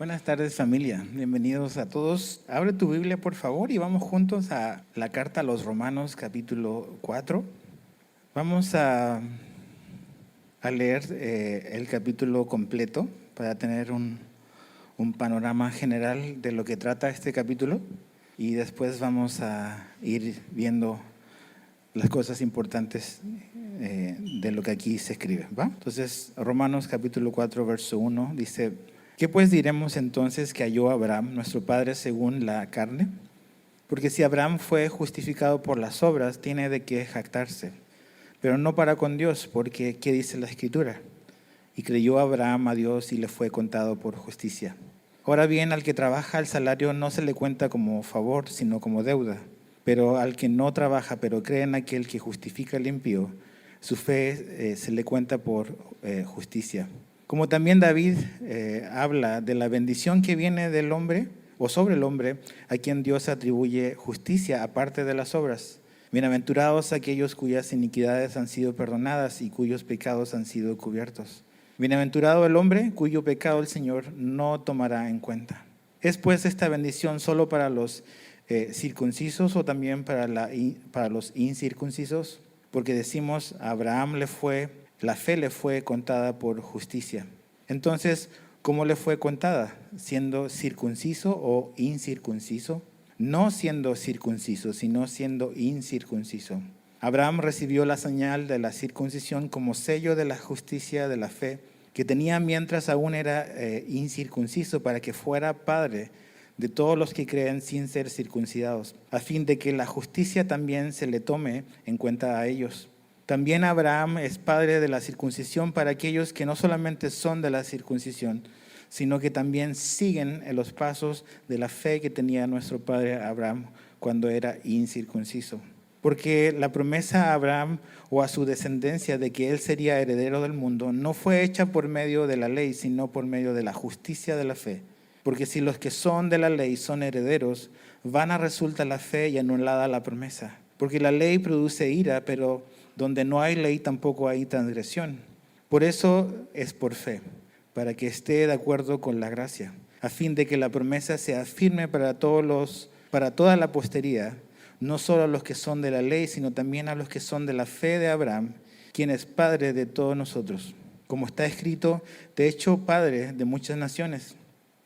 Buenas tardes, familia. Bienvenidos a todos. Abre tu Biblia, por favor, y vamos juntos a la carta a los Romanos, capítulo 4. Vamos a leer el capítulo completo para tener un panorama general de lo que trata este capítulo, y después vamos a ir viendo las cosas importantes de lo que aquí se escribe, ¿va? Entonces, Romanos capítulo 4, verso 1 dice: ¿qué pues diremos entonces que halló Abraham, nuestro padre, según la carne? Porque si Abraham fue justificado por las obras, tiene de qué jactarse, pero no para con Dios, porque ¿qué dice la Escritura? Y creyó Abraham a Dios y le fue contado por justicia. Ahora bien, al que trabaja el salario no se le cuenta como favor, sino como deuda. Pero al que no trabaja, pero cree en aquel que justifica al impío, su fe se le cuenta por justicia. Como también David habla de la bendición que viene del hombre o sobre el hombre, a quien Dios atribuye justicia aparte de las obras. Bienaventurados aquellos cuyas iniquidades han sido perdonadas y cuyos pecados han sido cubiertos. Bienaventurado el hombre cuyo pecado el Señor no tomará en cuenta. ¿Es pues esta bendición solo para los circuncisos o también para los incircuncisos? Porque decimos, a Abraham la fe le fue contada por justicia. Entonces, ¿cómo le fue contada? ¿Siendo circunciso o incircunciso? No siendo circunciso, sino siendo incircunciso. Abraham recibió la señal de la circuncisión como sello de la justicia de la fe que tenía mientras aún era incircunciso, para que fuera padre de todos los que creen sin ser circuncidados, a fin de que la justicia también se le tome en cuenta a ellos. También Abraham es padre de la circuncisión para aquellos que no solamente son de la circuncisión, sino que también siguen en los pasos de la fe que tenía nuestro padre Abraham cuando era incircunciso. Porque la promesa a Abraham o a su descendencia de que él sería heredero del mundo no fue hecha por medio de la ley, sino por medio de la justicia de la fe. Porque si los que son de la ley son herederos, vana resulta la fe y anulada la promesa. Porque la ley produce ira, pero donde no hay ley tampoco hay transgresión. Por eso es por fe, para que esté de acuerdo con la gracia, a fin de que la promesa sea firme para toda la posteridad, no solo a los que son de la ley, sino también a los que son de la fe de Abraham, quien es padre de todos nosotros. Como está escrito, te he hecho padre de muchas naciones,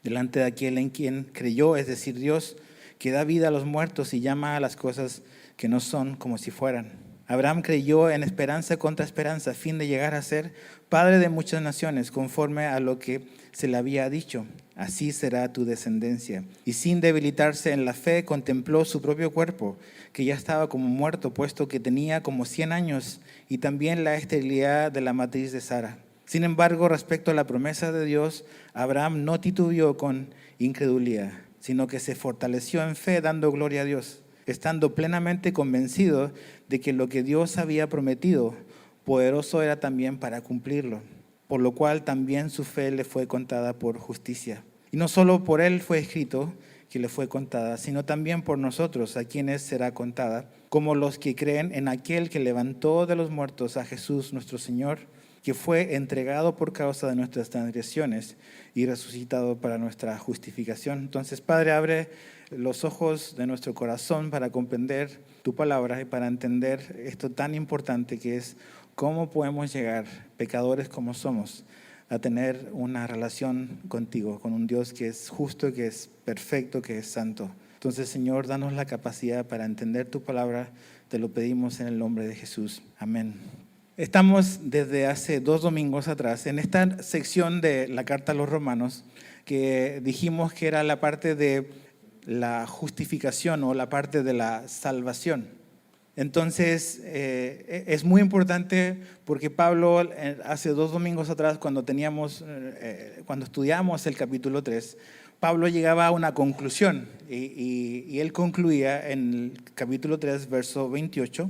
delante de aquel en quien creyó, es decir, Dios, que da vida a los muertos y llama a las cosas que no son como si fueran. Abraham creyó en esperanza contra esperanza, a fin de llegar a ser padre de muchas naciones, conforme a lo que se le había dicho: así será tu descendencia. Y sin debilitarse en la fe, contempló su propio cuerpo, que ya estaba como muerto, puesto que tenía como 100 años, y también la esterilidad de la matriz de Sara. Sin embargo, respecto a la promesa de Dios, Abraham no titubeó con incredulidad, sino que se fortaleció en fe, dando gloria a Dios, estando plenamente convencido de que lo que Dios había prometido, poderoso era también para cumplirlo, por lo cual también su fe le fue contada por justicia. Y no solo por él fue escrito que le fue contada, sino también por nosotros, a quienes será contada, como los que creen en aquel que levantó de los muertos a Jesús nuestro Señor, que fue entregado por causa de nuestras transgresiones y resucitado para nuestra justificación. Entonces, Padre, abre los ojos de nuestro corazón para comprender tu palabra y para entender esto tan importante que es cómo podemos llegar, pecadores como somos, a tener una relación contigo, con un Dios que es justo, que es perfecto, que es santo. Entonces, Señor, danos la capacidad para entender tu palabra. Te lo pedimos en el nombre de Jesús. Amén. Estamos desde hace 2 domingos atrás en esta sección de la carta a los Romanos, que dijimos que era la parte de la justificación o la parte de la salvación. Entonces, es muy importante porque Pablo, hace 2 domingos atrás, cuando estudiamos el capítulo 3, Pablo llegaba a una conclusión y él concluía en el capítulo 3, verso 28,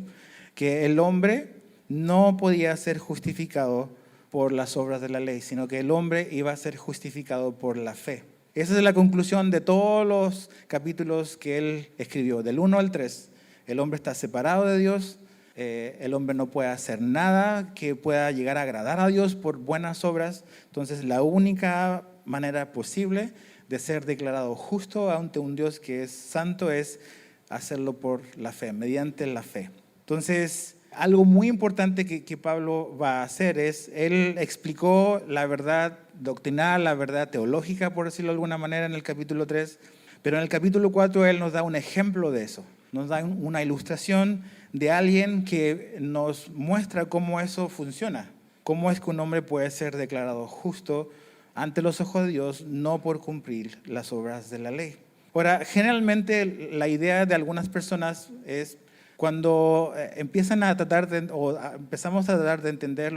que el hombre no podía ser justificado por las obras de la ley, sino que el hombre iba a ser justificado por la fe. Esa es la conclusión de todos los capítulos que él escribió, del 1 al 3. El hombre está separado de Dios, el hombre no puede hacer nada que pueda llegar a agradar a Dios por buenas obras. Entonces, la única manera posible de ser declarado justo ante un Dios que es santo es hacerlo por la fe, mediante la fe. Entonces, algo muy importante que Pablo va a hacer es, él explicó la verdad doctrinal, la verdad teológica, por decirlo de alguna manera, en el capítulo 3, pero en el capítulo 4 él nos da un ejemplo de eso, nos da una ilustración de alguien que nos muestra cómo eso funciona, cómo es que un hombre puede ser declarado justo ante los ojos de Dios, no por cumplir las obras de la ley. Ahora, generalmente la idea de algunas personas es cuando empezamos a tratar de entender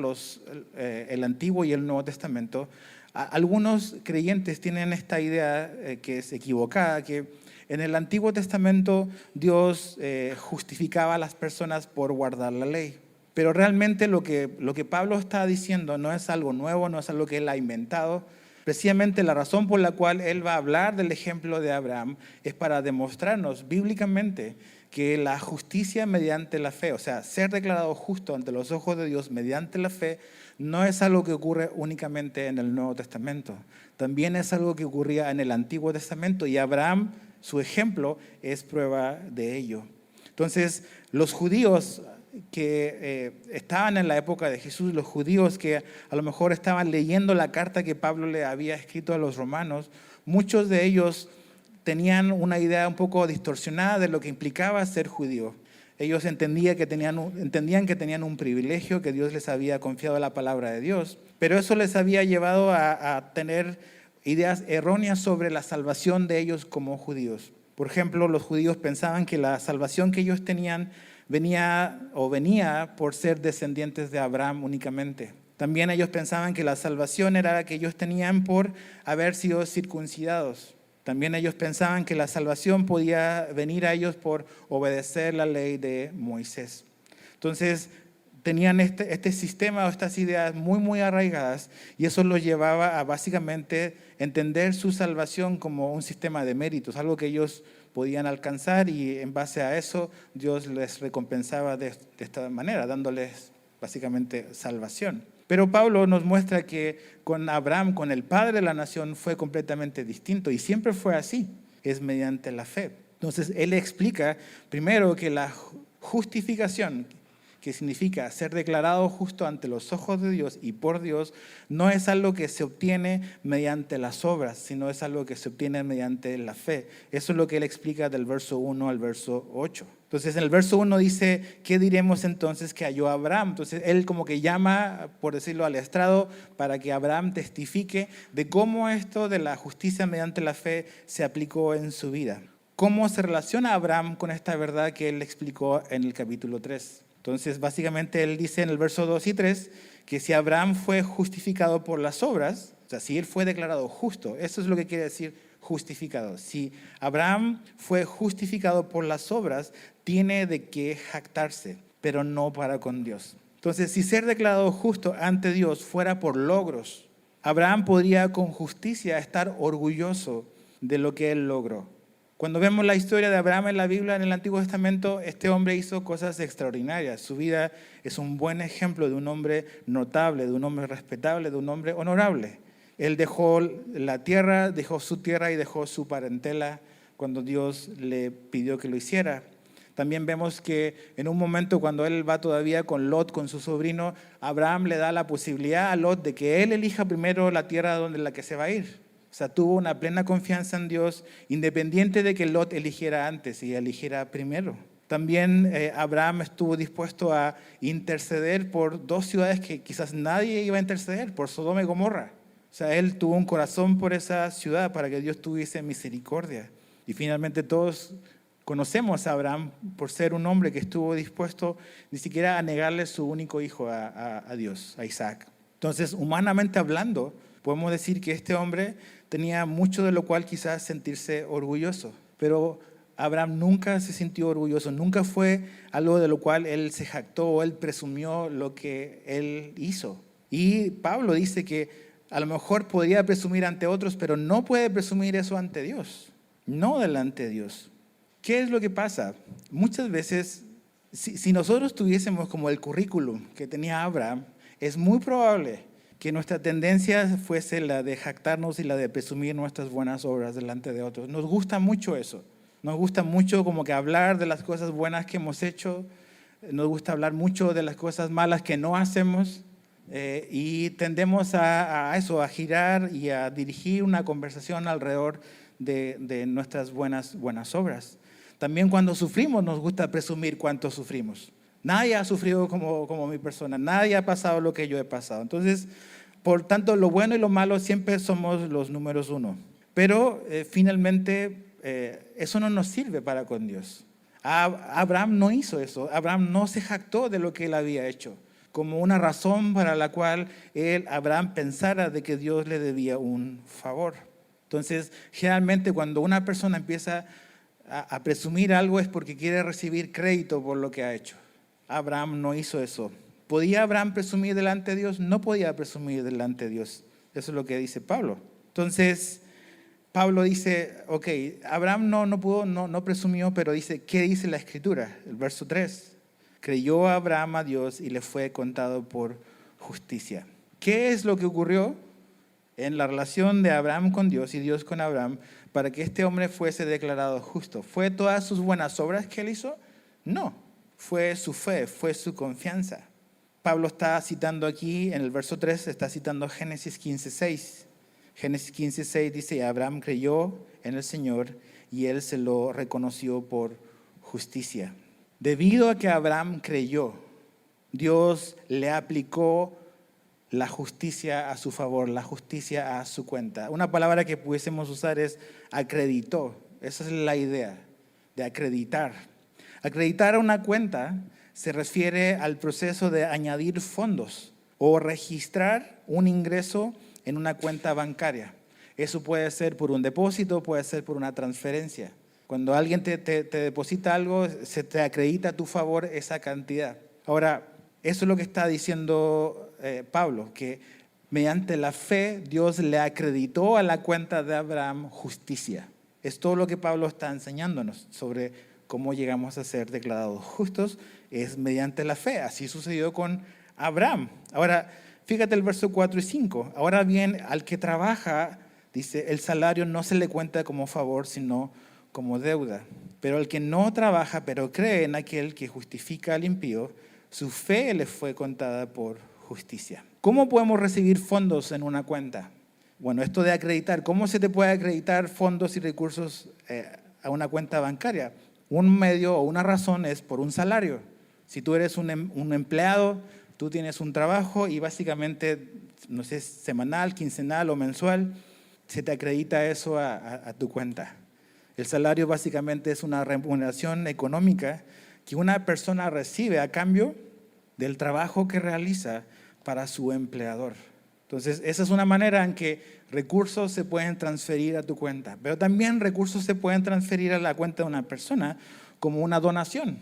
el Antiguo y el Nuevo Testamento, algunos creyentes tienen esta idea que es equivocada, que en el Antiguo Testamento Dios justificaba a las personas por guardar la ley. Pero realmente lo que Pablo está diciendo no es algo nuevo, no es algo que él ha inventado. Precisamente la razón por la cual él va a hablar del ejemplo de Abraham es para demostrarnos bíblicamente que la justicia mediante la fe, o sea, ser declarado justo ante los ojos de Dios mediante la fe, no es algo que ocurre únicamente en el Nuevo Testamento. También es algo que ocurría en el Antiguo Testamento y Abraham, su ejemplo, es prueba de ello. Entonces, los judíos que estaban en la época de Jesús, los judíos que a lo mejor estaban leyendo la carta que Pablo le había escrito a los romanos, muchos de ellos tenían una idea un poco distorsionada de lo que implicaba ser judío. Ellos entendían que tenían un privilegio, que Dios les había confiado la palabra de Dios, pero eso les había llevado a tener ideas erróneas sobre la salvación de ellos como judíos. Por ejemplo, los judíos pensaban que la salvación que ellos tenían venía por ser descendientes de Abraham únicamente. También ellos pensaban que la salvación era la que ellos tenían por haber sido circuncidados. También ellos pensaban que la salvación podía venir a ellos por obedecer la ley de Moisés. Entonces, tenían este sistema o estas ideas muy, muy arraigadas y eso los llevaba a básicamente entender su salvación como un sistema de méritos, algo que ellos podían alcanzar y en base a eso Dios les recompensaba de esta manera, dándoles básicamente salvación. Pero Pablo nos muestra que con Abraham, con el padre de la nación, fue completamente distinto y siempre fue así, es mediante la fe. Entonces él explica primero que la justificación, que significa ser declarado justo ante los ojos de Dios y por Dios, no es algo que se obtiene mediante las obras, sino es algo que se obtiene mediante la fe. Eso es lo que él explica del verso 1 al verso 8. Entonces en el verso 1 dice, ¿qué diremos entonces que halló Abraham? Entonces él como que llama, por decirlo al estrado, para que Abraham testifique de cómo esto de la justicia mediante la fe se aplicó en su vida. ¿Cómo se relaciona Abraham con esta verdad que él explicó en el capítulo 3? Entonces, básicamente, él dice en el verso 2 y 3 que si Abraham fue justificado por las obras, o sea, si él fue declarado justo, eso es lo que quiere decir justificado. Si Abraham fue justificado por las obras, tiene de qué jactarse, pero no para con Dios. Entonces, si ser declarado justo ante Dios fuera por logros, Abraham podría con justicia estar orgulloso de lo que él logró. Cuando vemos la historia de Abraham en la Biblia, en el Antiguo Testamento, este hombre hizo cosas extraordinarias. Su vida es un buen ejemplo de un hombre notable, de un hombre respetable, de un hombre honorable. Él dejó la tierra, dejó su tierra y dejó su parentela cuando Dios le pidió que lo hiciera. También vemos que en un momento cuando él va todavía con Lot, con su sobrino, Abraham le da la posibilidad a Lot de que él elija primero la tierra donde la que se va a ir. O sea, tuvo una plena confianza en Dios, independiente de que Lot eligiera antes y eligiera primero. También Abraham estuvo dispuesto a interceder por dos ciudades que quizás nadie iba a interceder, por Sodoma y Gomorra. O sea, él tuvo un corazón por esa ciudad para que Dios tuviese misericordia. Y finalmente todos conocemos a Abraham por ser un hombre que estuvo dispuesto ni siquiera a negarle su único hijo a Dios, a Isaac. Entonces, humanamente hablando, podemos decir que este hombre tenía mucho de lo cual quizás sentirse orgulloso, pero Abraham nunca se sintió orgulloso, nunca fue algo de lo cual él se jactó o él presumió lo que él hizo. Y Pablo dice que a lo mejor podría presumir ante otros, pero no puede presumir eso ante Dios, no delante de Dios. ¿Qué es lo que pasa? Muchas veces, si nosotros tuviésemos como el currículum que tenía Abraham, es muy probable que nuestra tendencia fuese la de jactarnos y la de presumir nuestras buenas obras delante de otros. Nos gusta mucho eso. Nos gusta mucho como que hablar de las cosas buenas que hemos hecho. Nos gusta hablar mucho de las cosas malas que no hacemos. Y tendemos a eso, a girar y a dirigir una conversación alrededor de nuestras buenas obras. También cuando sufrimos nos gusta presumir cuánto sufrimos. Nadie ha sufrido como mi persona, nadie ha pasado lo que yo he pasado. Entonces, por tanto, lo bueno y lo malo siempre somos los números uno. Pero finalmente eso no nos sirve para con Dios. Abraham no hizo eso, Abraham no se jactó de lo que él había hecho, como una razón para la cual Abraham pensara de que Dios le debía un favor. Entonces, generalmente cuando una persona empieza a presumir algo es porque quiere recibir crédito por lo que ha hecho. Abraham no hizo eso. ¿Podía Abraham presumir delante de Dios? No podía presumir delante de Dios. Eso es lo que dice Pablo. Entonces, Pablo dice, ok, Abraham no presumió, pero dice, ¿qué dice la Escritura? El verso 3. Creyó Abraham a Dios y le fue contado por justicia. ¿Qué es lo que ocurrió en la relación de Abraham con Dios y Dios con Abraham para que este hombre fuese declarado justo? ¿Fue todas sus buenas obras que él hizo? No, fue su fe, fue su confianza. Pablo está citando aquí, en el verso 3, está citando Génesis 15:6. Génesis 15:6 dice, Abraham creyó en el Señor y él se lo reconoció por justicia. Debido a que Abraham creyó, Dios le aplicó la justicia a su favor, la justicia a su cuenta. Una palabra que pudiésemos usar es acreditó. Esa es la idea de acreditar. Acreditar a una cuenta se refiere al proceso de añadir fondos o registrar un ingreso en una cuenta bancaria. Eso puede ser por un depósito, puede ser por una transferencia. Cuando alguien te deposita algo, se te acredita a tu favor esa cantidad. Ahora, eso es lo que está diciendo Pablo, que mediante la fe Dios le acreditó a la cuenta de Abraham justicia. Es todo lo que Pablo está enseñándonos sobre cómo llegamos a ser declarados justos, es mediante la fe. Así sucedió con Abraham. Ahora, fíjate el verso 4 y 5. Ahora bien, al que trabaja, dice, el salario no se le cuenta como favor, sino como deuda. Pero al que no trabaja, pero cree en aquel que justifica al impío, su fe le fue contada por justicia. ¿Cómo podemos recibir fondos en una cuenta? Bueno, esto de acreditar, ¿cómo se te puede acreditar fondos y recursos a una cuenta bancaria? Un medio o una razón es por un salario. Si tú eres un empleado, tú tienes un trabajo y básicamente, no sé, semanal, quincenal o mensual, se te acredita eso a tu cuenta. El salario básicamente es una remuneración económica que una persona recibe a cambio del trabajo que realiza para su empleador. Entonces, esa es una manera en que recursos se pueden transferir a tu cuenta, pero también recursos se pueden transferir a la cuenta de una persona como una donación.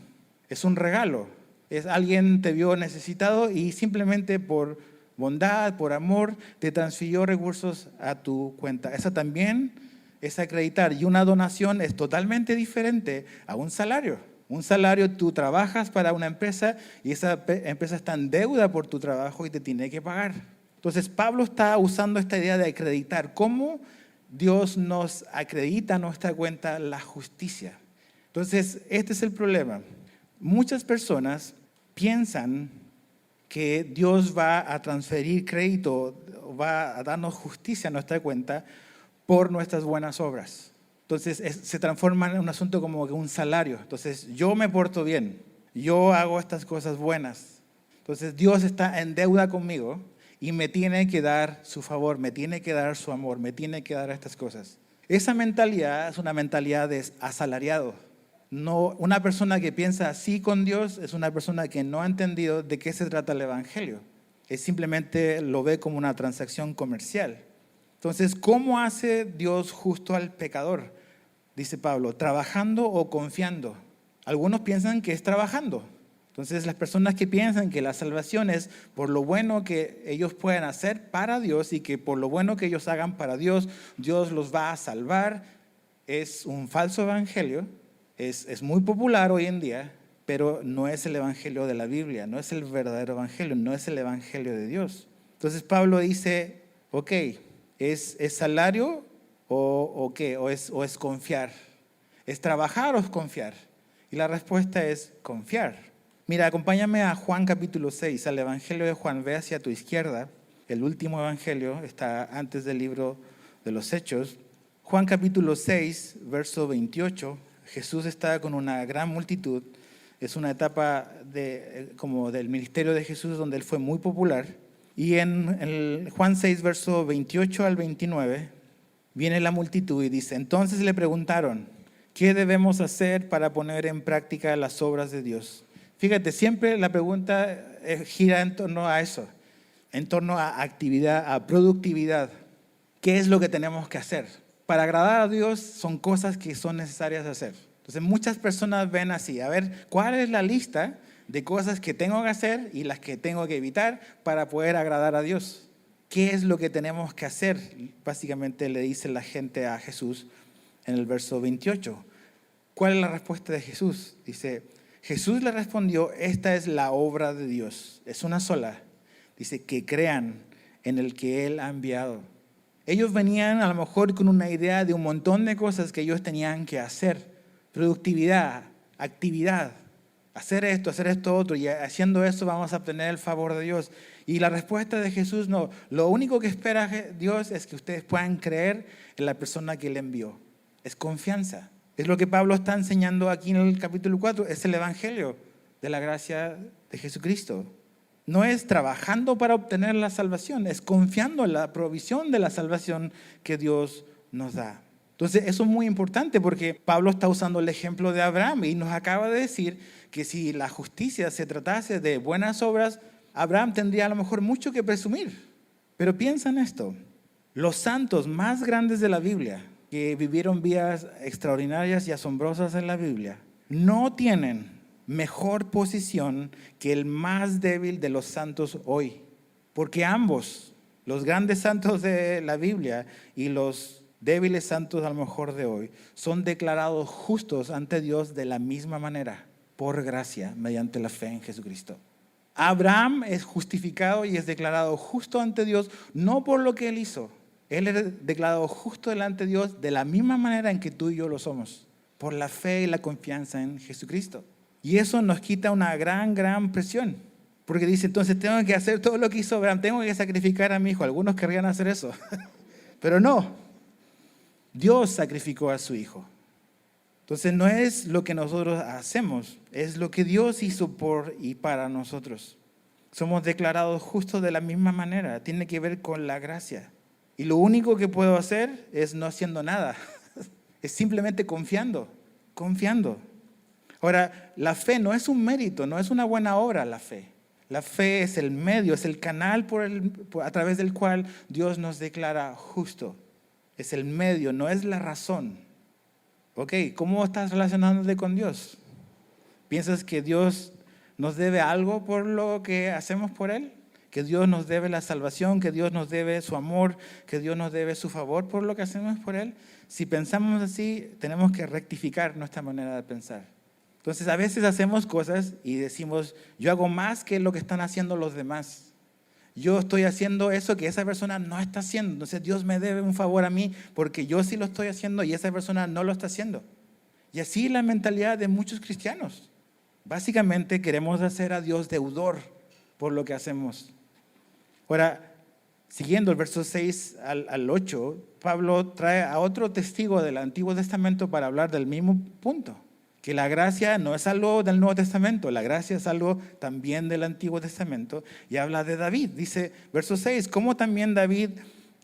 Es un regalo. Alguien te vio necesitado y simplemente por bondad, por amor, te transfirió recursos a tu cuenta. Esa también es acreditar. Y una donación es totalmente diferente a un salario. Un salario, tú trabajas para una empresa y esa empresa está en deuda por tu trabajo y te tiene que pagar. Entonces, Pablo está usando esta idea de acreditar. ¿Cómo Dios nos acredita a nuestra cuenta la justicia? Entonces, este es el problema. Muchas personas piensan que Dios va a transferir crédito, va a darnos justicia a nuestra cuenta por nuestras buenas obras. Entonces se transforma en un asunto como que un salario. Entonces yo me porto bien, yo hago estas cosas buenas. Entonces Dios está en deuda conmigo y me tiene que dar su favor, me tiene que dar su amor, me tiene que dar estas cosas. Esa mentalidad es una mentalidad de asalariado. No, una persona que piensa así con Dios es una persona que no ha entendido de qué se trata el Evangelio. Es simplemente lo ve como una transacción comercial. Entonces, ¿cómo hace Dios justo al pecador? Dice Pablo, ¿trabajando o confiando? Algunos piensan que es trabajando. Entonces, las personas que piensan que la salvación es por lo bueno que ellos pueden hacer para Dios y que por lo bueno que ellos hagan para Dios, Dios los va a salvar, es un falso evangelio. Es muy popular hoy en día, pero no es el evangelio de la Biblia, no es el verdadero evangelio, no es el evangelio de Dios. Entonces Pablo dice, ok, ¿es salario o qué? ¿O es confiar? ¿Es trabajar o es confiar? Y la respuesta es confiar. Mira, acompáñame a Juan capítulo 6, al Evangelio de Juan. Ve hacia tu izquierda. El último Evangelio está antes del libro de los Hechos. Juan capítulo 6, verso 28. Jesús está con una gran multitud. Es una etapa como del ministerio de Jesús donde él fue muy popular. Y en el Juan 6, verso 28 al 29, viene la multitud y dice, entonces le preguntaron, ¿qué debemos hacer para poner en práctica las obras de Dios? Fíjate, siempre la pregunta gira en torno a eso, en torno a actividad, a productividad. ¿Qué es lo que tenemos que hacer? Para agradar a Dios son cosas que son necesarias hacer. Entonces muchas personas ven así, a ver, ¿cuál es la lista de cosas que tengo que hacer y las que tengo que evitar para poder agradar a Dios? ¿Qué es lo que tenemos que hacer? Básicamente le dice la gente a Jesús en el verso 28. ¿Cuál es la respuesta de Jesús? Dice, Jesús le respondió, esta es la obra de Dios, es una sola. Dice, que crean en el que Él ha enviado. Ellos venían a lo mejor con una idea de un montón de cosas que ellos tenían que hacer. Productividad, actividad, hacer esto otro, y haciendo eso vamos a obtener el favor de Dios. Y la respuesta de Jesús no, lo único que espera Dios es que ustedes puedan creer en la persona que Él envió. Es confianza. Es lo que Pablo está enseñando aquí en el capítulo 4, es el evangelio de la gracia de Jesucristo. No es trabajando para obtener la salvación, es confiando en la provisión de la salvación que Dios nos da. Entonces eso es muy importante porque Pablo está usando el ejemplo de Abraham y nos acaba de decir que si la justicia se tratase de buenas obras, Abraham tendría a lo mejor mucho que presumir. Pero piensa en esto, los santos más grandes de la Biblia, que vivieron vidas extraordinarias y asombrosas en la Biblia, no tienen mejor posición que el más débil de los santos hoy. Porque ambos, los grandes santos de la Biblia y los débiles santos a lo mejor de hoy, son declarados justos ante Dios de la misma manera, por gracia, mediante la fe en Jesucristo. Abraham es justificado y es declarado justo ante Dios, no por lo que él hizo. Él es declarado justo delante de Dios de la misma manera en que tú y yo lo somos, por la fe y la confianza en Jesucristo. Y eso nos quita una gran presión. Porque dice, entonces tengo que hacer todo lo que hizo Abraham, tengo que sacrificar a mi hijo. Algunos querrían hacer eso, pero no. Dios sacrificó a su hijo. Entonces no es lo que nosotros hacemos, es lo que Dios hizo por y para nosotros. Somos declarados justos de la misma manera, tiene que ver con la gracia. Y lo único que puedo hacer es no haciendo nada, es simplemente confiando. Ahora, la fe no es un mérito, no es una buena obra la fe. La fe es el medio, es el canal a través del cual Dios nos declara justo. Es el medio, no es la razón. Ok, ¿cómo estás relacionándote con Dios? ¿Piensas que Dios nos debe algo por lo que hacemos por Él? ¿Que Dios nos debe la salvación? ¿Que Dios nos debe su amor? ¿Que Dios nos debe su favor por lo que hacemos por Él? Si pensamos así, tenemos que rectificar nuestra manera de pensar. Entonces, a veces hacemos cosas y decimos, yo hago más que lo que están haciendo los demás. Yo estoy haciendo eso que esa persona no está haciendo. Entonces Dios me debe un favor a mí porque yo sí lo estoy haciendo y esa persona no lo está haciendo. Y así es la mentalidad de muchos cristianos. Básicamente queremos hacer a Dios deudor por lo que hacemos. Ahora, siguiendo el verso 6 al 8, Pablo trae a otro testigo del Antiguo Testamento para hablar del mismo punto. Que la gracia no es algo del Nuevo Testamento, la gracia es algo también del Antiguo Testamento. Y habla de David, dice verso 6, como también David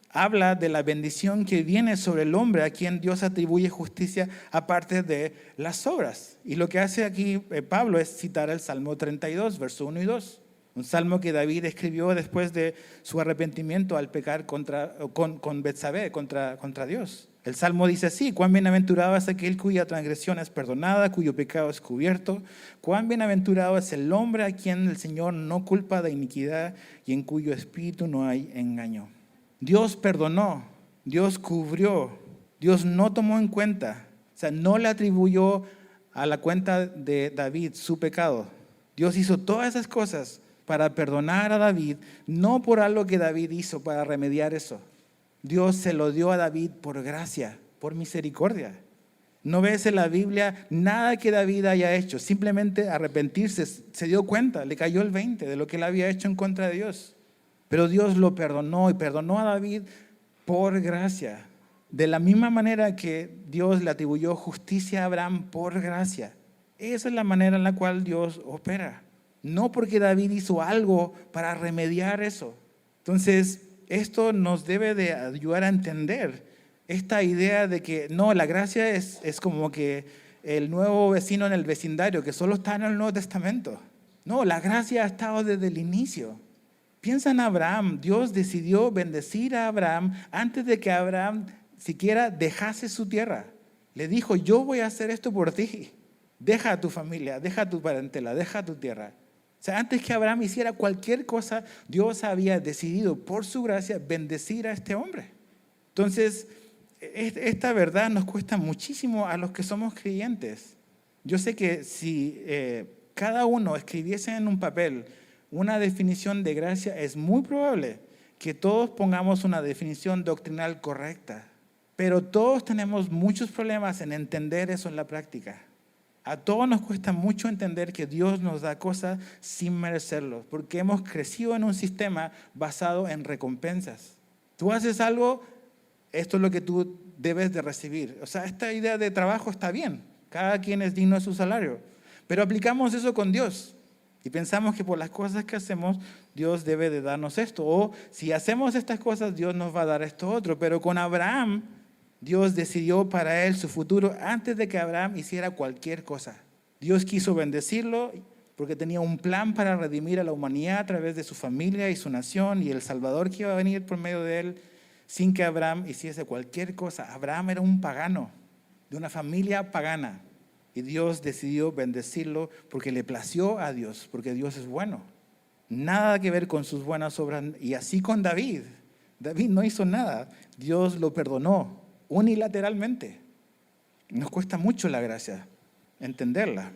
habla de la bendición que viene sobre el hombre a quien Dios atribuye justicia aparte de las obras. Y lo que hace aquí Pablo es citar el Salmo 32, verso 1 y 2. Un salmo que David escribió después de su arrepentimiento al pecar con Betsabé, contra Dios. El Salmo dice así, cuán bienaventurado es aquel cuya transgresión es perdonada, cuyo pecado es cubierto. Cuán bienaventurado es el hombre a quien el Señor no culpa de iniquidad y en cuyo espíritu no hay engaño. Dios perdonó, Dios cubrió, Dios no tomó en cuenta, o sea, no le atribuyó a la cuenta de David su pecado. Dios hizo todas esas cosas para perdonar a David, no por algo que David hizo para remediar eso. Dios se lo dio a David por gracia, por misericordia. No ves en la Biblia nada que David haya hecho, simplemente arrepentirse, se dio cuenta, le cayó el 20 de lo que él había hecho en contra de Dios. Pero Dios lo perdonó y perdonó a David por gracia. De la misma manera que Dios le atribuyó justicia a Abraham por gracia. Esa es la manera en la cual Dios opera. No porque David hizo algo para remediar eso. Entonces, esto nos debe de ayudar a entender esta idea de que no, la gracia es como que el nuevo vecino en el vecindario que solo está en el Nuevo Testamento. No, la gracia ha estado desde el inicio. Piensa en Abraham. Dios decidió bendecir a Abraham antes de que Abraham siquiera dejase su tierra. Le dijo, yo voy a hacer esto por ti. Deja a tu familia, deja a tu parentela, deja a tu tierra. O sea, antes que Abraham hiciera cualquier cosa, Dios había decidido por su gracia bendecir a este hombre. Entonces, esta verdad nos cuesta muchísimo a los que somos creyentes. Yo sé que si cada uno escribiese en un papel una definición de gracia, es muy probable que todos pongamos una definición doctrinal correcta. Pero todos tenemos muchos problemas en entender eso en la práctica. A todos nos cuesta mucho entender que Dios nos da cosas sin merecerlo, porque hemos crecido en un sistema basado en recompensas. Tú haces algo, esto es lo que tú debes de recibir. O sea, esta idea de trabajo está bien, cada quien es digno de su salario, pero aplicamos eso con Dios y pensamos que por las cosas que hacemos, Dios debe de darnos esto, o si hacemos estas cosas, Dios nos va a dar esto otro. Pero con Abraham, Dios decidió para él su futuro antes de que Abraham hiciera cualquier cosa. Dios quiso bendecirlo porque tenía un plan para redimir a la humanidad a través de su familia y su nación y el Salvador que iba a venir por medio de él sin que Abraham hiciese cualquier cosa. Abraham era un pagano, de una familia pagana, y Dios decidió bendecirlo porque le plació a Dios, porque Dios es bueno. Nada que ver con sus buenas obras. Y así con David. David no hizo nada. Dios lo perdonó unilateralmente. Nos cuesta mucho la gracia entenderla.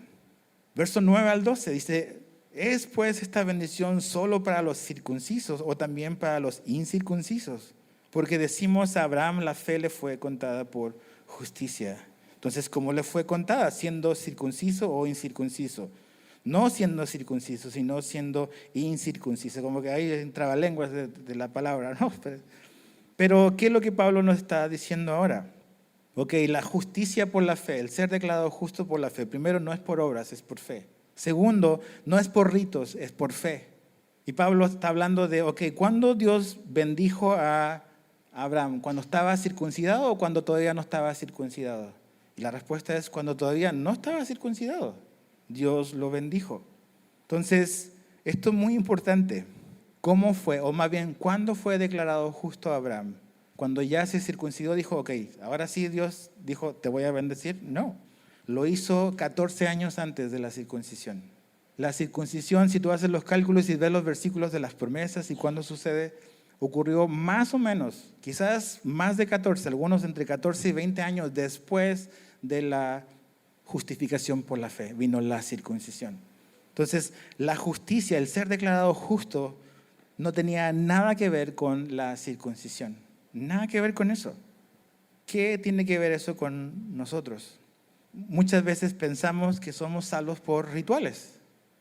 Verso 9 al 12 dice, ¿es pues esta bendición solo para los circuncisos o también para los incircuncisos? Porque decimos a Abraham la fe le fue contada por justicia. Entonces, ¿cómo le fue contada? ¿Siendo circunciso o incircunciso? No siendo circunciso, sino siendo incircunciso. Como que ahí entraba lenguas de la palabra, ¿no? Pero, ¿qué es lo que Pablo nos está diciendo ahora? Ok, la justicia por la fe, el ser declarado justo por la fe. Primero, no es por obras, es por fe. Segundo, no es por ritos, es por fe. Y Pablo está hablando de, ok, ¿cuándo Dios bendijo a Abraham? ¿Cuando estaba circuncidado o cuando todavía no estaba circuncidado? Y la respuesta es cuando todavía no estaba circuncidado. Dios lo bendijo. Entonces, esto es muy importante. ¿Cómo fue? O más bien, ¿cuándo fue declarado justo Abraham? Cuando ya se circuncidó, dijo, ok, ahora sí Dios dijo, te voy a bendecir. No, lo hizo 14 años antes de la circuncisión. La circuncisión, si tú haces los cálculos y ves los versículos de las promesas y cuándo sucede, ocurrió más o menos, quizás más de 14, algunos entre 14 y 20 años después de la justificación por la fe, vino la circuncisión. Entonces, la justicia, el ser declarado justo, no tenía nada que ver con la circuncisión. Nada que ver con eso. ¿Qué tiene que ver eso con nosotros? Muchas veces pensamos que somos salvos por rituales.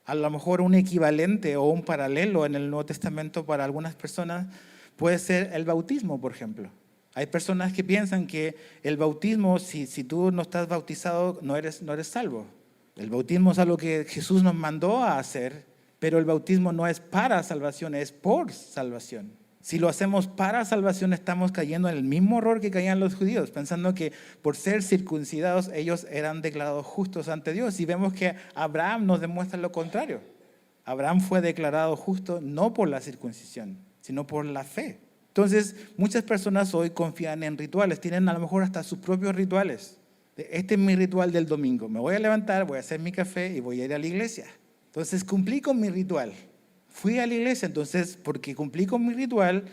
A lo mejor un equivalente o un paralelo en el Nuevo Testamento para algunas personas puede ser el bautismo, por ejemplo. Hay personas que piensan que el bautismo, si tú no estás bautizado, no eres salvo. El bautismo es algo que Jesús nos mandó a hacer, pero el bautismo no es para salvación, es por salvación. Si lo hacemos para salvación, estamos cayendo en el mismo error que caían los judíos, pensando que por ser circuncidados ellos eran declarados justos ante Dios. Y vemos que Abraham nos demuestra lo contrario. Abraham fue declarado justo no por la circuncisión, sino por la fe. Entonces, muchas personas hoy confían en rituales, tienen a lo mejor hasta sus propios rituales. Este es mi ritual del domingo, me voy a levantar, voy a hacer mi café y voy a ir a la iglesia. Entonces, cumplí con mi ritual. Fui a la iglesia, entonces, porque cumplí con mi ritual,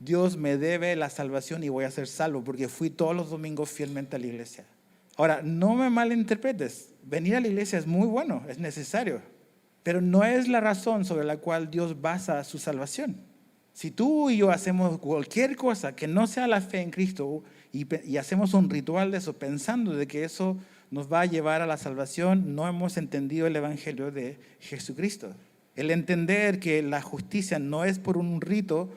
Dios me debe la salvación y voy a ser salvo, porque fui todos los domingos fielmente a la iglesia. Ahora, no me malinterpretes, venir a la iglesia es muy bueno, es necesario, pero no es la razón sobre la cual Dios basa su salvación. Si tú y yo hacemos cualquier cosa que no sea la fe en Cristo y hacemos un ritual de eso pensando de que eso nos va a llevar a la salvación, no hemos entendido el evangelio de Jesucristo. El entender que la justicia no es por un rito,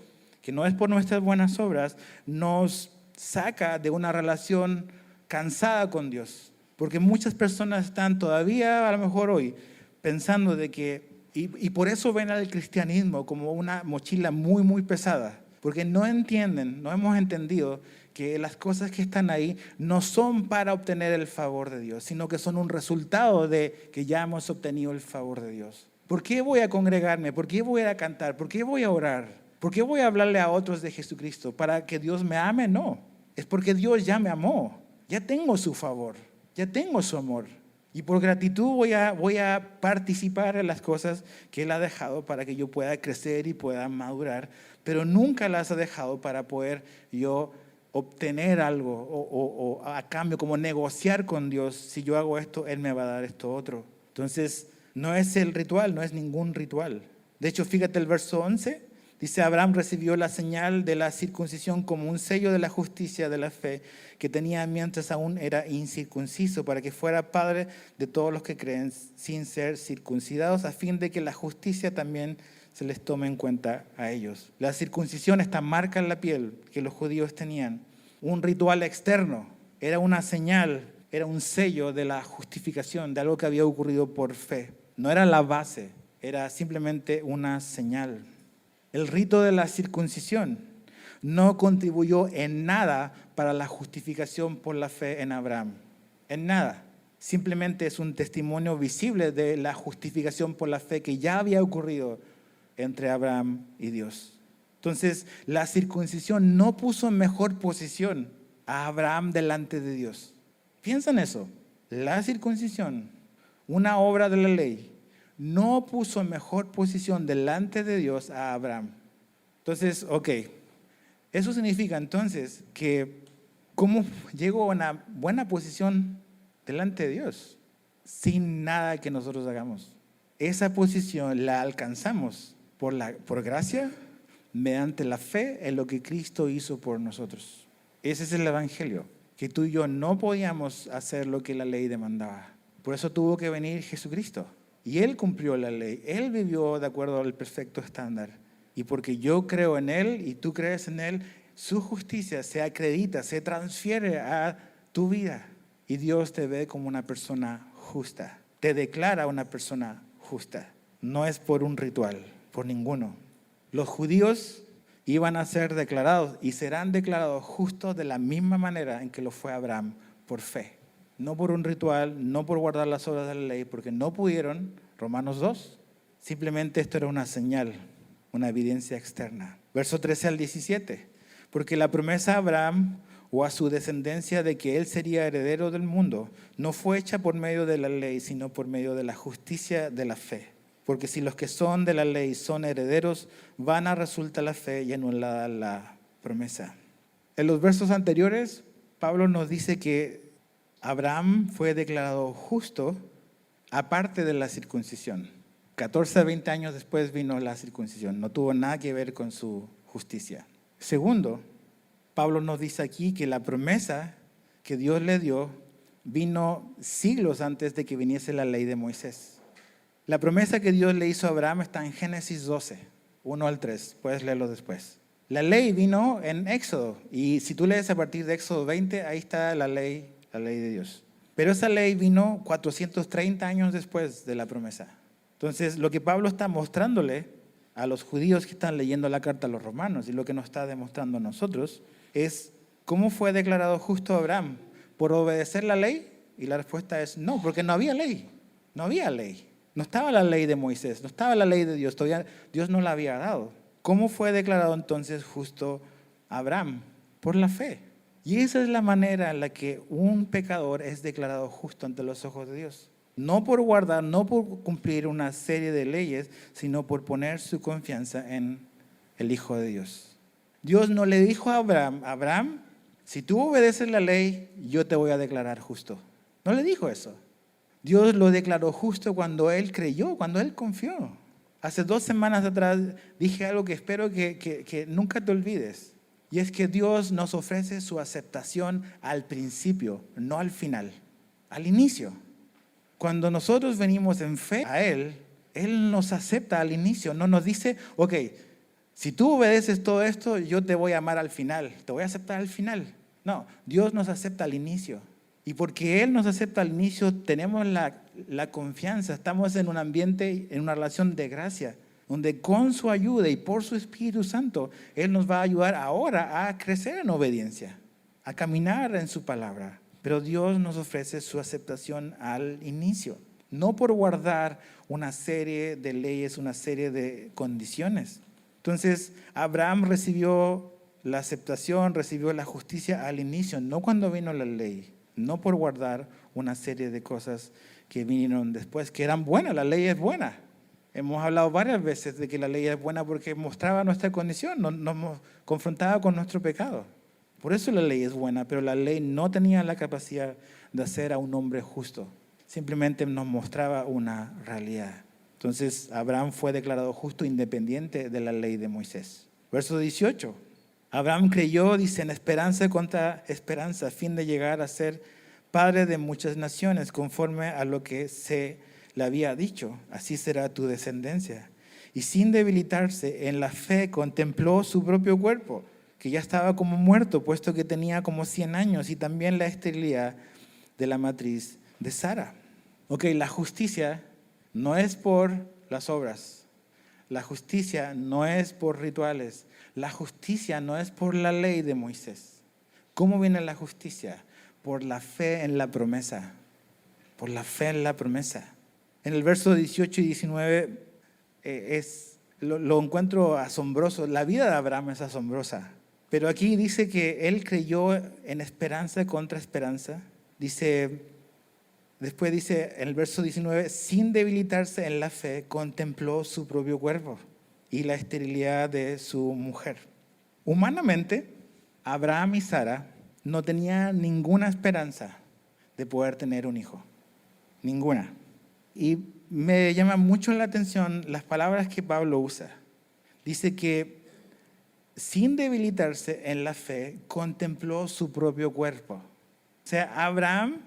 que no es por nuestras buenas obras, nos saca de una relación cansada con Dios. Porque muchas personas están todavía, a lo mejor hoy, pensando de que, y por eso ven al cristianismo como una mochila muy, muy pesada. Porque no entienden, no hemos entendido que las cosas que están ahí no son para obtener el favor de Dios, sino que son un resultado de que ya hemos obtenido el favor de Dios. ¿Por qué voy a congregarme? ¿Por qué voy a cantar? ¿Por qué voy a orar? ¿Por qué voy a hablarle a otros de Jesucristo? ¿Para que Dios me ame? No, es porque Dios ya me amó, ya tengo su favor, ya tengo su amor. Y por gratitud voy a participar en las cosas que Él ha dejado para que yo pueda crecer y pueda madurar, pero nunca las ha dejado para poder yo obtener algo o a cambio, como negociar con Dios. Si yo hago esto, Él me va a dar esto otro. Entonces, no es el ritual, no es ningún ritual. De hecho, fíjate el verso 11. Dice, Abraham recibió la señal de la circuncisión como un sello de la justicia de la fe que tenía mientras aún era incircunciso, para que fuera padre de todos los que creen sin ser circuncidados, a fin de que la justicia también se les tome en cuenta a ellos. La circuncisión, esta marca en la piel que los judíos tenían, un ritual externo, era una señal, era un sello de la justificación, de algo que había ocurrido por fe. No era la base, era simplemente una señal. El rito de la circuncisión no contribuyó en nada para la justificación por la fe en Abraham. En nada. Simplemente es un testimonio visible de la justificación por la fe que ya había ocurrido entre Abraham y Dios. Entonces, la circuncisión no puso en mejor posición a Abraham delante de Dios. Piensa en eso. La circuncisión, una obra de la ley, no puso en mejor posición delante de Dios a Abraham. Entonces, eso significa entonces que ¿cómo llegó a una buena posición delante de Dios? Sin nada que nosotros hagamos. Esa posición la alcanzamos por gracia, mediante la fe en lo que Cristo hizo por nosotros. Ese es el evangelio, que tú y yo no podíamos hacer lo que la ley demandaba. Por eso tuvo que venir Jesucristo. Y Él cumplió la ley, Él vivió de acuerdo al perfecto estándar. Y porque yo creo en Él y tú crees en Él, su justicia se acredita, se transfiere a tu vida. Y Dios te ve como una persona justa, te declara una persona justa. No es por un ritual, por ninguno. Los judíos iban a ser declarados y serán declarados justos de la misma manera en que lo fue Abraham, por fe. No por un ritual, no por guardar las obras de la ley, porque no pudieron, Romanos 2. Simplemente esto era una señal, una evidencia externa. Verso 13 al 17. Porque la promesa a Abraham o a su descendencia de que él sería heredero del mundo no fue hecha por medio de la ley, sino por medio de la justicia de la fe. Porque si los que son de la ley son herederos, vana resulta la fe y anulada la promesa. En los versos anteriores, Pablo nos dice que Abraham fue declarado justo aparte de la circuncisión. 14 a 20 años después vino la circuncisión. No tuvo nada que ver con su justicia. Segundo, Pablo nos dice aquí que la promesa que Dios le dio vino siglos antes de que viniese la ley de Moisés. La promesa que Dios le hizo a Abraham está en Génesis 12, 1 al 3. Puedes leerlo después. La ley vino en Éxodo. Y si tú lees a partir de Éxodo 20, ahí está la ley de Dios. Pero esa ley vino 430 años después de la promesa. Entonces, lo que Pablo está mostrándole a los judíos que están leyendo la carta a los romanos y lo que nos está demostrando a nosotros es cómo fue declarado justo Abraham, por obedecer la ley. Y la respuesta es no, porque no había ley. No había ley. No estaba la ley de Moisés, no estaba la ley de Dios, todavía Dios no la había dado. ¿Cómo fue declarado entonces justo Abraham? Por la fe. Y esa es la manera en la que un pecador es declarado justo ante los ojos de Dios. No por guardar, no por cumplir una serie de leyes, sino por poner su confianza en el Hijo de Dios. Dios no le dijo a Abraham, si tú obedeces la ley, yo te voy a declarar justo. No le dijo eso. Dios lo declaró justo cuando él creyó, cuando él confió. Hace 2 semanas atrás dije algo que espero que nunca te olvides. Y es que Dios nos ofrece su aceptación al principio, no al final, al inicio. Cuando nosotros venimos en fe a Él nos acepta al inicio, no nos dice, ok, si tú obedeces todo esto, yo te voy a amar al final, te voy a aceptar al final. No, Dios nos acepta al inicio. Y porque Él nos acepta al inicio, tenemos la confianza, estamos en un ambiente, en una relación de gracia, donde con su ayuda y por su Espíritu Santo, Él nos va a ayudar ahora a crecer en obediencia, a caminar en su palabra. Pero Dios nos ofrece su aceptación al inicio, no por guardar una serie de leyes, una serie de condiciones. Entonces, Abraham recibió la aceptación, recibió la justicia al inicio, no cuando vino la ley, no por guardar una serie de cosas que vinieron después, que eran buenas, la ley es buena. Hemos hablado varias veces de que la ley es buena porque mostraba nuestra condición, nos confrontaba con nuestro pecado. Por eso la ley es buena, pero la ley no tenía la capacidad de hacer a un hombre justo. Simplemente nos mostraba una realidad. Entonces, Abraham fue declarado justo independiente de la ley de Moisés. Verso 18. Abraham creyó, dice, en esperanza contra esperanza, a fin de llegar a ser padre de muchas naciones, conforme a lo que se le había dicho. Así será tu descendencia. Y sin debilitarse en la fe, contempló su propio cuerpo, que ya estaba como muerto, puesto que tenía como 100 años, y también la esterilidad de la matriz de Sara. Ok, la justicia no es por las obras. La justicia no es por rituales. La justicia no es por la ley de Moisés. ¿Cómo viene la justicia? Por la fe en la promesa. Por la fe en la promesa. En el verso 18 y 19 lo encuentro asombroso. La vida de Abraham es asombrosa. Pero aquí dice que él creyó en esperanza contra esperanza. Después dice en el verso 19, sin debilitarse en la fe, contempló su propio cuerpo y la esterilidad de su mujer. Humanamente, Abraham y Sara no tenían ninguna esperanza de poder tener un hijo. Ninguna. Y me llama mucho la atención las palabras que Pablo usa. Dice que sin debilitarse en la fe, contempló su propio cuerpo. O sea, Abraham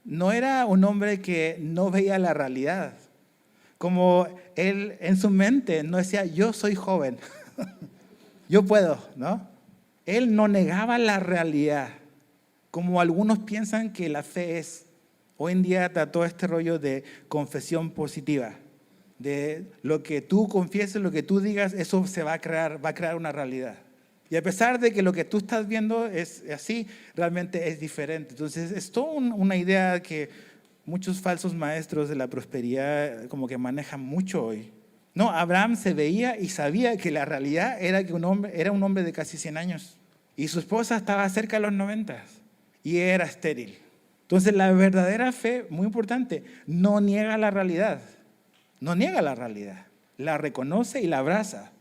no era un hombre que no veía la realidad. Como él en su mente no decía, yo soy joven, yo puedo, ¿no? Él no negaba la realidad, como algunos piensan que la fe es. Hoy en día está todo este rollo de confesión positiva, de lo que tú confieses, lo que tú digas, eso va a crear una realidad. Y a pesar de que lo que tú estás viendo es así, realmente es diferente. Entonces, es toda una idea que muchos falsos maestros de la prosperidad como que manejan mucho hoy. No, Abraham se veía y sabía que la realidad era que era un hombre de casi 100 años. Y su esposa estaba cerca de los 90 y era estéril. Entonces, la verdadera fe, muy importante, no niega la realidad. No niega la realidad. La reconoce y la abraza.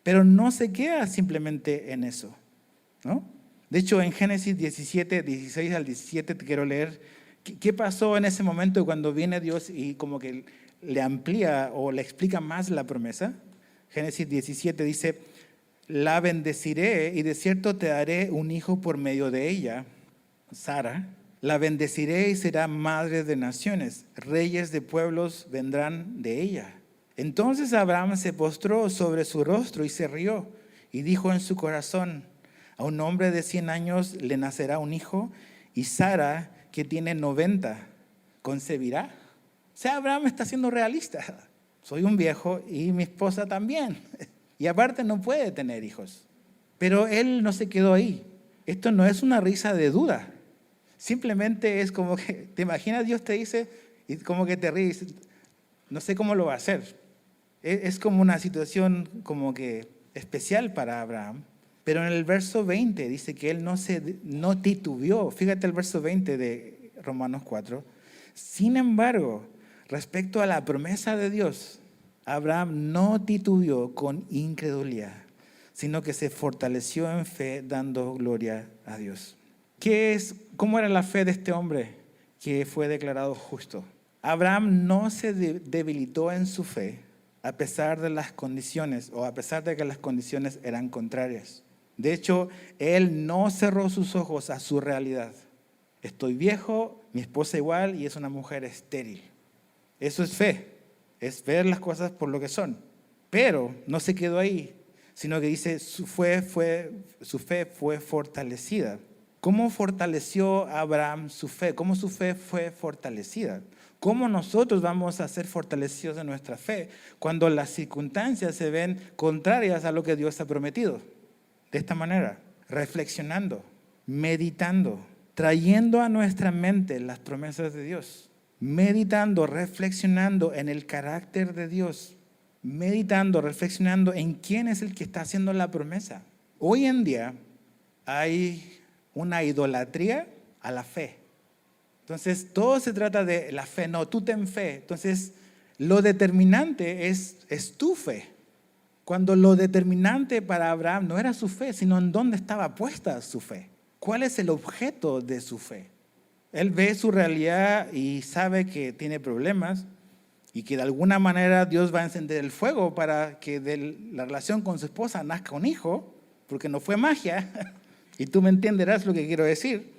Pero no se queda simplemente en eso, ¿no? De hecho, en Génesis 17, 16 al 17 te quiero leer qué pasó en ese momento cuando viene Dios y como que le amplía o le explica más la promesa. Génesis 17 dice, la bendeciré y de cierto te daré un hijo por medio de ella, Sara. La bendeciré y será madre de naciones, reyes de pueblos vendrán de ella. Entonces Abraham se postró sobre su rostro y se rió y dijo en su corazón, a un hombre de 100 años le nacerá un hijo y Sara, que tiene 90, concebirá. O sea, Abraham está siendo realista. Soy un viejo y mi esposa también. Y aparte no puede tener hijos. Pero él no se quedó ahí. Esto no es una risa de duda. Simplemente es como que, ¿te imaginas? Dios te dice y como que te ríes. No sé cómo lo va a hacer. Es como una situación como que especial para Abraham. Pero en el verso 20 dice que él no titubeó. Fíjate el verso 20 de Romanos 4. Sin embargo, respecto a la promesa de Dios, Abraham no titubeó con incredulidad, sino que se fortaleció en fe dando gloria a Dios. ¿Cómo era la fe de este hombre que fue declarado justo? Abraham no se debilitó en su fe a pesar de las condiciones o a pesar de que las condiciones eran contrarias. De hecho, él no cerró sus ojos a su realidad. Estoy viejo, mi esposa igual y es una mujer estéril. Eso es fe, es ver las cosas por lo que son. Pero no se quedó ahí, sino que dice su fe fue fortalecida. ¿Cómo fortaleció Abraham su fe? ¿Cómo su fe fue fortalecida? ¿Cómo nosotros vamos a ser fortalecidos en nuestra fe cuando las circunstancias se ven contrarias a lo que Dios ha prometido? De esta manera, reflexionando, meditando, trayendo a nuestra mente las promesas de Dios, meditando, reflexionando en el carácter de Dios, meditando, reflexionando en quién es el que está haciendo la promesa. Hoy en día hay una idolatría a la fe. Entonces, todo se trata de la fe. No, tú ten fe. Entonces, lo determinante es tu fe. Cuando lo determinante para Abraham no era su fe, sino en dónde estaba puesta su fe. ¿Cuál es el objeto de su fe? Él ve su realidad y sabe que tiene problemas y que de alguna manera Dios va a encender el fuego para que de la relación con su esposa nazca un hijo, porque no fue magia, y tú me entenderás lo que quiero decir.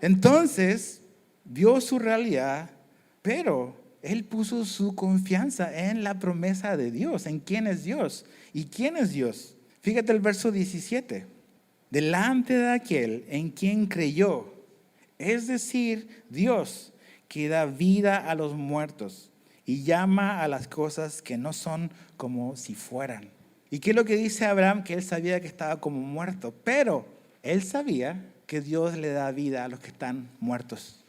Entonces, vio su realidad, pero él puso su confianza en la promesa de Dios, en quién es Dios. ¿Y quién es Dios? Fíjate el verso 17. Delante de aquel en quien creyó, es decir, Dios, que da vida a los muertos y llama a las cosas que no son como si fueran. ¿Y qué es lo que dice Abraham? Que él sabía que estaba como muerto, pero él sabía que Dios le da vida a los que están muertos.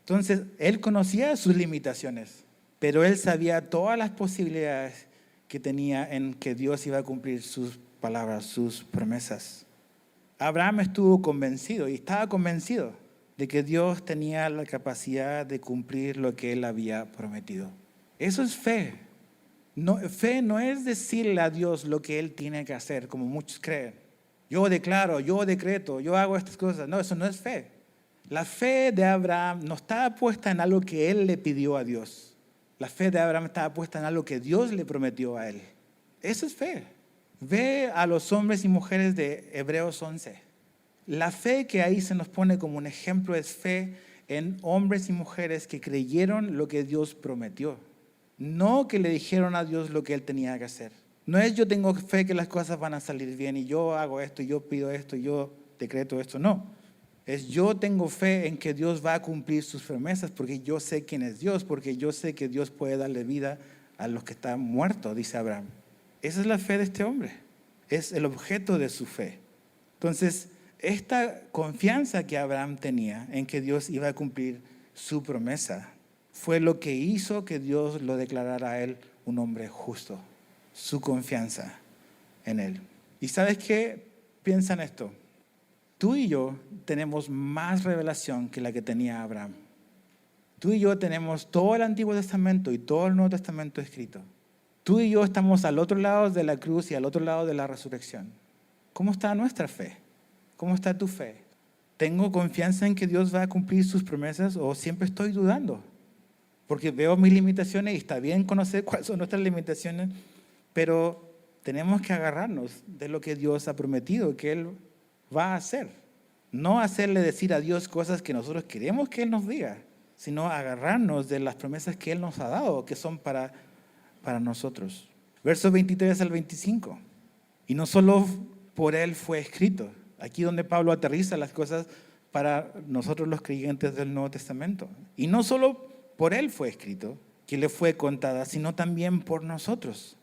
Entonces, él conocía sus limitaciones, pero él sabía todas las posibilidades que tenía en que Dios iba a cumplir sus palabras, sus promesas. Abraham estuvo convencido y estaba convencido de que Dios tenía la capacidad de cumplir lo que él había prometido. Eso es fe. No, fe no es decirle a Dios lo que él tiene que hacer, como muchos creen. Yo declaro, yo decreto, yo hago estas cosas. No, eso no es fe. La fe de Abraham no estaba puesta en algo que él le pidió a Dios. La fe de Abraham estaba puesta en algo que Dios le prometió a él. Eso es fe. Ve a los hombres y mujeres de Hebreos 11. La fe que ahí se nos pone como un ejemplo es fe en hombres y mujeres que creyeron lo que Dios prometió. No que le dijeron a Dios lo que él tenía que hacer. No es yo tengo fe que las cosas van a salir bien y yo hago esto y yo pido esto y yo decreto esto. No. Es yo tengo fe en que Dios va a cumplir sus promesas porque yo sé quién es Dios, porque yo sé que Dios puede darle vida a los que están muertos, dice Abraham. Esa es la fe de este hombre. Es el objeto de su fe. Entonces, esta confianza que Abraham tenía en que Dios iba a cumplir su promesa fue lo que hizo que Dios lo declarara a él un hombre justo. Su confianza en él. ¿Y sabes qué? Piensa en esto. Tú y yo tenemos más revelación que la que tenía Abraham. Tú y yo tenemos todo el Antiguo Testamento y todo el Nuevo Testamento escrito. Tú y yo estamos al otro lado de la cruz y al otro lado de la resurrección. ¿Cómo está nuestra fe? ¿Cómo está tu fe? ¿Tengo confianza en que Dios va a cumplir sus promesas o siempre estoy dudando? Porque veo mis limitaciones y está bien conocer cuáles son nuestras limitaciones, pero tenemos que agarrarnos de lo que Dios ha prometido, que Él va a hacer. No hacerle decir a Dios cosas que nosotros queremos que Él nos diga, sino agarrarnos de las promesas que Él nos ha dado, que son para nosotros. Versos 23 al 25. Y no solo por Él fue escrito. Aquí donde Pablo aterriza las cosas para nosotros los creyentes del Nuevo Testamento. Y no solo por Él fue escrito, que le fue contada, sino también por nosotros,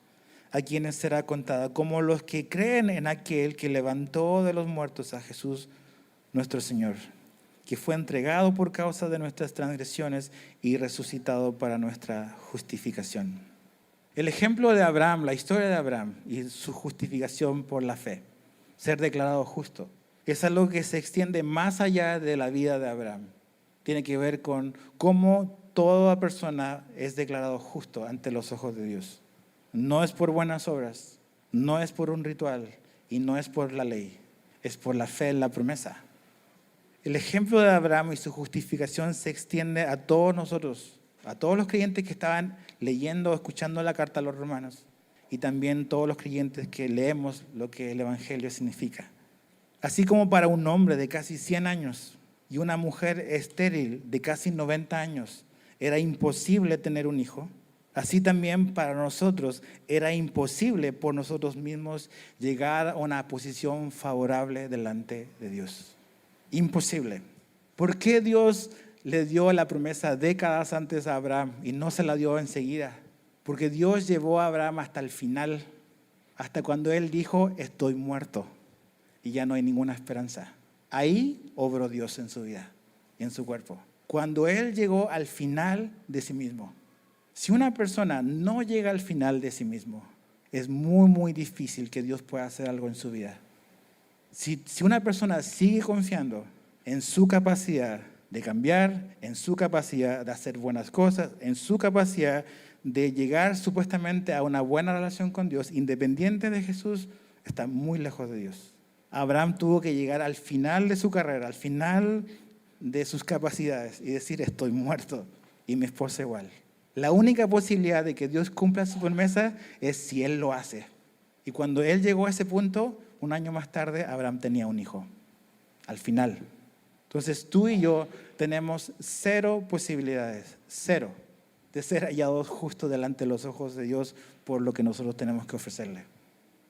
a quienes será contada, como los que creen en aquel que levantó de los muertos a Jesús nuestro Señor, que fue entregado por causa de nuestras transgresiones y resucitado para nuestra justificación. El ejemplo de Abraham, la historia de Abraham y su justificación por la fe, ser declarado justo, es algo que se extiende más allá de la vida de Abraham. Tiene que ver con cómo toda persona es declarado justo ante los ojos de Dios. No es por buenas obras, no es por un ritual y no es por la ley, es por la fe en la promesa. El ejemplo de Abraham y su justificación se extiende a todos nosotros a todos los creyentes que estaban leyendo o escuchando la carta a los romanos y también todos los creyentes que leemos lo que el Evangelio significa. Así como para un hombre de casi 100 años y una mujer estéril de casi 90 años era imposible tener un hijo, así también para nosotros era imposible por nosotros mismos llegar a una posición favorable delante de Dios. Imposible. ¿Por qué Dios le dio la promesa décadas antes a Abraham y no se la dio enseguida? Porque Dios llevó a Abraham hasta el final, hasta cuando él dijo, estoy muerto y ya no hay ninguna esperanza. Ahí obró Dios en su vida y en su cuerpo. Cuando él llegó al final de sí mismo. Si una persona no llega al final de sí mismo, es muy, muy difícil que Dios pueda hacer algo en su vida. Si una persona sigue confiando en su capacidad de cambiar, en su capacidad de hacer buenas cosas, en su capacidad de llegar supuestamente a una buena relación con Dios, independiente de Jesús, está muy lejos de Dios. Abraham tuvo que llegar al final de su carrera, al final de sus capacidades y decir, estoy muerto y mi esposa igual. La única posibilidad de que Dios cumpla su promesa es si Él lo hace. Y cuando Él llegó a ese punto, un año más tarde, Abraham tenía un hijo. Al final. Entonces tú y yo tenemos 0 posibilidades, 0, de ser hallados justo delante de los ojos de Dios por lo que nosotros tenemos que ofrecerle.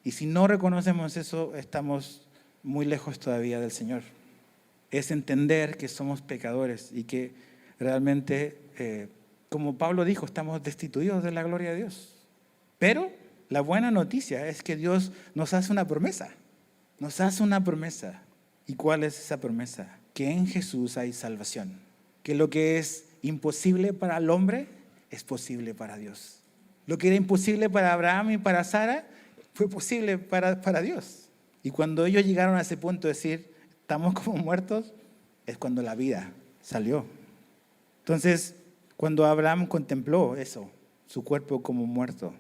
Y si no reconocemos eso, estamos muy lejos todavía del Señor. Es entender que somos pecadores y que realmente, como Pablo dijo, estamos destituidos de la gloria de Dios. Pero la buena noticia es que Dios nos hace una promesa. Nos hace una promesa. ¿Y cuál es esa promesa? Que en Jesús hay salvación. Que lo que es imposible para el hombre es posible para Dios. Lo que era imposible para Abraham y para Sara fue posible para Dios. Y cuando ellos llegaron a ese punto de decir, estamos como muertos, es cuando la vida salió. Entonces, cuando Abraham contempló eso, su cuerpo como muerto,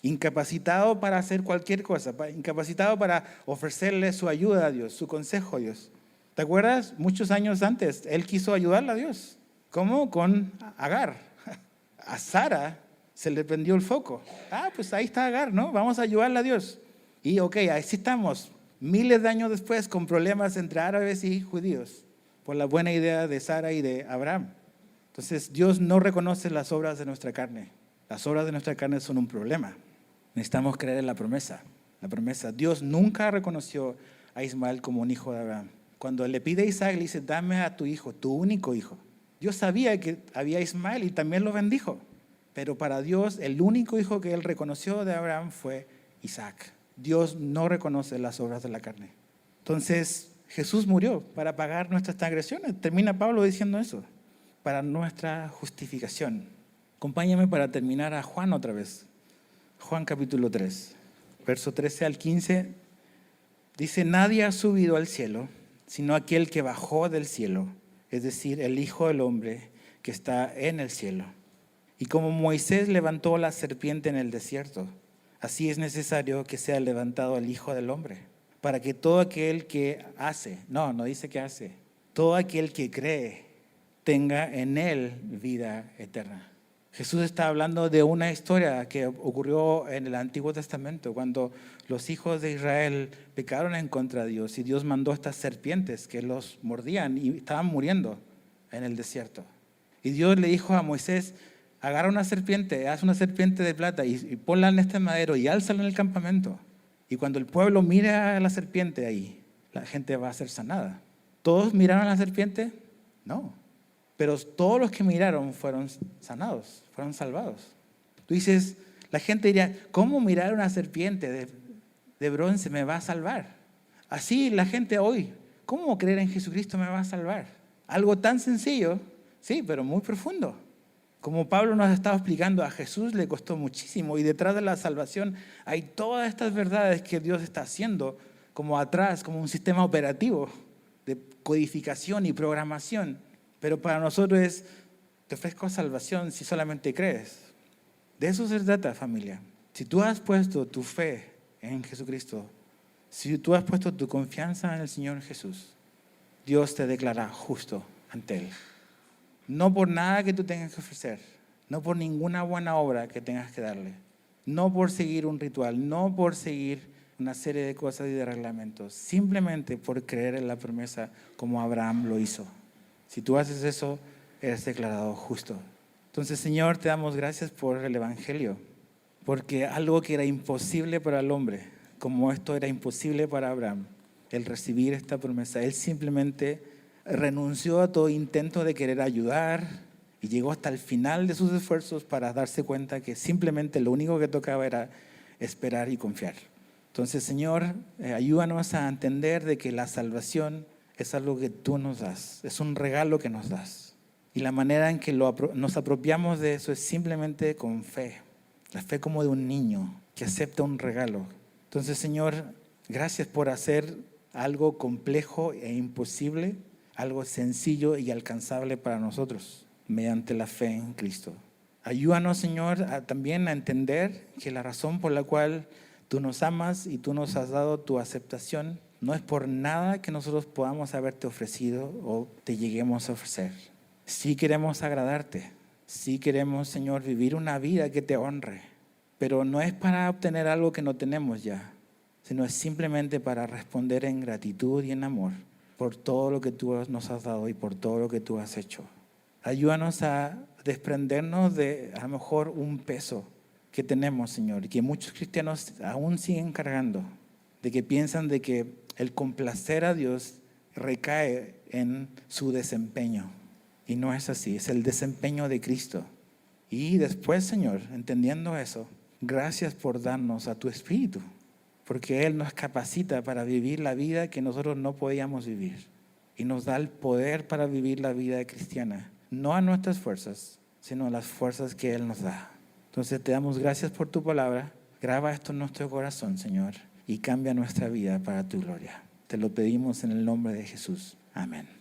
incapacitado para hacer cualquier cosa, incapacitado para ofrecerle su ayuda a Dios, su consejo a Dios. ¿Te acuerdas? Muchos años antes, él quiso ayudarle a Dios. ¿Cómo? Con Agar. A Sara se le prendió el foco. Pues ahí está Agar, ¿no? Vamos a ayudarle a Dios. Y ahí sí estamos, miles de años después, con problemas entre árabes y judíos, por la buena idea de Sara y de Abraham. Entonces, Dios no reconoce las obras de nuestra carne. Las obras de nuestra carne son un problema. Necesitamos creer en la promesa. La promesa. Dios nunca reconoció a Ismael como un hijo de Abraham. Cuando le pide a Isaac, le dice, dame a tu hijo, tu único hijo. Dios sabía que había Ismael y también lo bendijo. Pero para Dios, el único hijo que él reconoció de Abraham fue Isaac. Dios no reconoce las obras de la carne. Entonces, Jesús murió para pagar nuestras transgresiones. Termina Pablo diciendo eso. Para nuestra justificación. Acompáñame para terminar a Juan otra vez. Juan capítulo 3, verso 13 al 15. Dice, nadie ha subido al cielo, sino aquel que bajó del cielo, es decir, el Hijo del Hombre que está en el cielo. Y como Moisés levantó la serpiente en el desierto, así es necesario que sea levantado el Hijo del Hombre, para que todo aquel que no dice que hace, todo aquel que cree, tenga en él vida eterna. Jesús está hablando de una historia que ocurrió en el Antiguo Testamento, cuando los hijos de Israel pecaron en contra de Dios y Dios mandó estas serpientes que los mordían y estaban muriendo en el desierto. Y Dios le dijo a Moisés, agarra una serpiente, haz una serpiente de plata y ponla en este madero y álzala en el campamento. Y cuando el pueblo mira a la serpiente ahí, la gente va a ser sanada. ¿Todos miraron a la serpiente? No. Pero todos los que miraron fueron sanados, fueron salvados. Tú dices, la gente diría, ¿cómo mirar una serpiente de bronce me va a salvar? Así la gente hoy, ¿cómo creer en Jesucristo me va a salvar? Algo tan sencillo, sí, pero muy profundo. Como Pablo nos ha estado explicando, a Jesús le costó muchísimo y detrás de la salvación hay todas estas verdades que Dios está haciendo como atrás, como un sistema operativo de codificación y programación. Pero para nosotros te ofrezco salvación si solamente crees. De eso se trata, familia. Si tú has puesto tu fe en Jesucristo, si tú has puesto tu confianza en el Señor Jesús, Dios te declara justo ante Él. No por nada que tú tengas que ofrecer, no por ninguna buena obra que tengas que darle, no por seguir un ritual, no por seguir una serie de cosas y de reglamentos, simplemente por creer en la promesa como Abraham lo hizo. Si tú haces eso, eres declarado justo. Entonces, Señor, te damos gracias por el Evangelio, porque algo que era imposible para el hombre, como esto era imposible para Abraham, el recibir esta promesa, él simplemente renunció a todo intento de querer ayudar y llegó hasta el final de sus esfuerzos para darse cuenta que simplemente lo único que tocaba era esperar y confiar. Entonces, Señor, ayúdanos a entender de que la salvación es algo que tú nos das, es un regalo que nos das. Y la manera en que nos apropiamos de eso es simplemente con fe, la fe como de un niño que acepta un regalo. Entonces, Señor, gracias por hacer algo complejo e imposible, algo sencillo y alcanzable para nosotros, mediante la fe en Cristo. Ayúdanos, Señor, también a entender que la razón por la cual tú nos amas y tú nos has dado tu aceptación no es por nada que nosotros podamos haberte ofrecido o te lleguemos a ofrecer. Sí queremos agradarte, sí queremos, Señor, vivir una vida que te honre, pero no es para obtener algo que no tenemos ya, sino es simplemente para responder en gratitud y en amor por todo lo que tú nos has dado y por todo lo que tú has hecho. Ayúdanos a desprendernos de a lo mejor un peso que tenemos, Señor, y que muchos cristianos aún siguen cargando, de que piensan de que el complacer a Dios recae en su desempeño. Y no es así, es el desempeño de Cristo. Y después, Señor, entendiendo eso, gracias por darnos a tu Espíritu, porque Él nos capacita para vivir la vida que nosotros no podíamos vivir. Y nos da el poder para vivir la vida cristiana, no a nuestras fuerzas, sino a las fuerzas que Él nos da. Entonces te damos gracias por tu palabra. Graba esto en nuestro corazón, Señor, y cambia nuestra vida para tu gloria. Te lo pedimos en el nombre de Jesús. Amén.